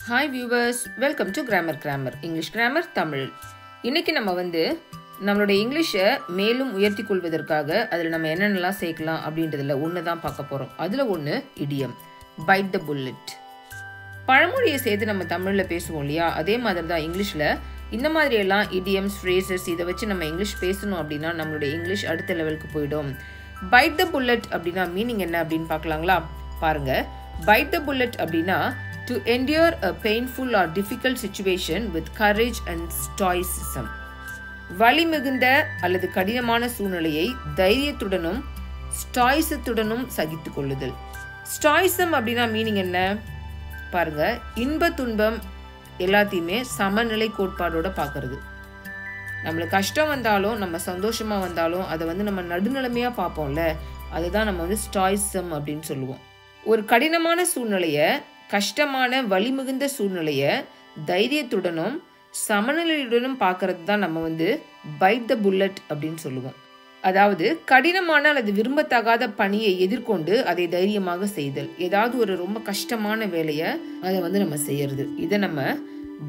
Hi viewers, welcome to Grammar English Grammar Tamil. இன்னைக்கு நம்ம நம்மளோட இங்கிலீஷை மேலும் உயர்த்தி கொள்வதற்காக அதில் நம்ம என்னென்னலாம் சேர்க்கலாம் அப்படின்றதுல ஒன்று தான் பார்க்க போகிறோம். அதில் ஒன்று இடியம், பைட் த புல்லட். பழமொழியை சேர்த்து நம்ம தமிழில் பேசுவோம் இல்லையா, அதே மாதிரி தான் இங்கிலீஷில் இந்த மாதிரியெல்லாம் இடியம்ஸ், ஃப்ரேசஸ் இதை வச்சு நம்ம இங்கிலீஷ் பேசணும் அப்படின்னா நம்மளுடைய இங்கிலீஷ் அடுத்த லெவலுக்கு போயிடும். பைட் த புல்லட் அப்படின்னா மீனிங் என்ன அப்படின்னு பார்க்கலாங்களா? பாருங்க, பைட் த புல்லட் அப்படின்னா to endure a painful or difficult situation with courage and stoicism. வலி மிகுந்த அல்லது கடினமான சூழ்நிலையை தைரியத்துடனும் ஸ்டாய்சத்துடனும் சகித்துக் கொள்ளுதல். ஸ்டாய்சம் அப்படின்னா மீனிங் என்ன பாருங்க, இன்ப துன்பம் எல்லாத்தையுமே சமநிலை கோட்பாடோட பார்க்கறது. நம்மளுக்கு கஷ்டம் வந்தாலும் நம்ம சந்தோஷமா வந்தாலும் அதை நம்ம நடுநிலைமையா பார்ப்போம்ல, அதுதான் நம்ம ஸ்டாய்சம் அப்படின்னு சொல்லுவோம். ஒரு கடினமான சூழ்நிலையை, கஷ்டமான வலி மிகுந்த சூழ்நிலையை தைரியத்துடனும் சமநிலையுடனும் பார்க்கறது தான் நம்ம பைட் த புல்லட் அப்படின்னு சொல்லுவோம். அதாவது கடினமான அல்லது விரும்பத்தகாத பணியை எதிர்கொண்டு அதை தைரியமாக செய்தல். ஏதாவது ஒரு ரொம்ப கஷ்டமான வேலையை அதை நம்ம செய்யறது. இதை நம்ம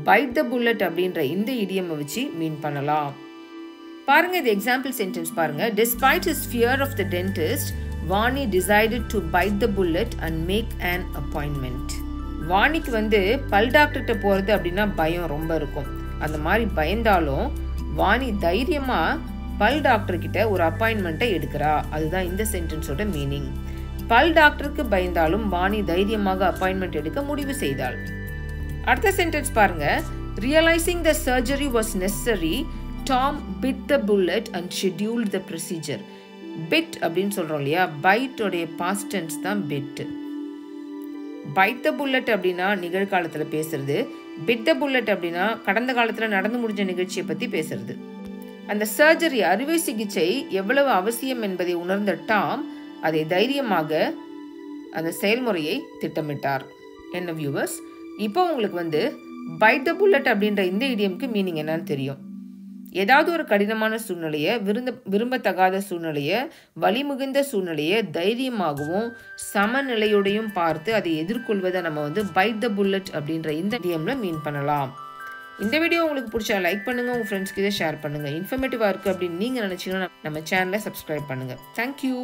பைட் த புல்லட் அப்படின்ற இந்த இடியமை வச்சு மீன் பண்ணலாம். பாருங்க, இது எக்ஸாம்பிள் சென்டென்ஸ் பாருங்க. Despite his fear of the dentist, Vani decided to bite the bullet and make an appointment. வாணிக்கு பல் டாக்டர்கிட்ட போறது அப்படின்னா பயம் ரொம்ப இருக்கும். அந்த மாதிரி பயந்தாலும் வாணி தைரியமா பல் டாக்டர் கிட்ட ஒரு அப்பாயின்மெண்ட்டை எடுக்கிறா. அதுதான் இந்த சென்டென்ஸோட மீனிங். பல் டாக்டருக்கு பயந்தாலும் வாணி தைரியமாக அப்பாயின்மெண்ட் எடுக்க முடிவு செய்தாள். அடுத்த சென்டென்ஸ் பாருங்க. Realizing the surgery was necessary, Tom bit the bullet and scheduled the procedure. Bit அப்படின்னு சொல்றோம் இல்லையா, பைட் உடைய பாஸ்ட் டென்ஸ் தான் பிட். பைட் த புல்லட் அப்படின்னா நிகழ்காலத்துல பேசுறது, பிட் த புல்லட் அப்படின்னா கடந்த காலத்துல நடந்து முடிஞ்ச நிகழ்ச்சியை பத்தி பேசுறது. அந்த சர்ஜரி, அறுவை சிகிச்சை எவ்வளவு அவசியம் என்பதை உணர்ந்த டாம் அதை தைரியமாக அந்த செயல்முறையை திட்டமிட்டார். என்ன வியூவர்ஸ், இப்போ உங்களுக்கு பைட் த புல்லட் அப்படின்ற இந்த இடியம்க்கு மீனிங் என்னன்னு தெரியும். ஏதாவது ஒரு கடினமான சூழ்நிலையை, விரும்பத்தகாத சூழ்நிலையை, வலி மிகுந்த சூழ்நிலையை தைரியமாகவும் சமநிலையோடையும் பார்த்து அதை எதிர்கொள்வதை நம்ம பைட் த புல்லட் அப்படின்ற இந்த இடியம்ல மீன் பண்ணலாம். இந்த வீடியோ உங்களுக்கு பிடிச்சா லைக் பண்ணுங்க, உங்க ஃப்ரெண்ட்ஸ்க்கு இதை ஷேர் பண்ணுங்க. இன்ஃபர்மேட்டிவா இருக்கு அப்படின்னு நீங்க நினைச்சீங்கன்னா நம்ம சேனலை சப்ஸ்கிரைப் பண்ணுங்க. தேங்க்யூ.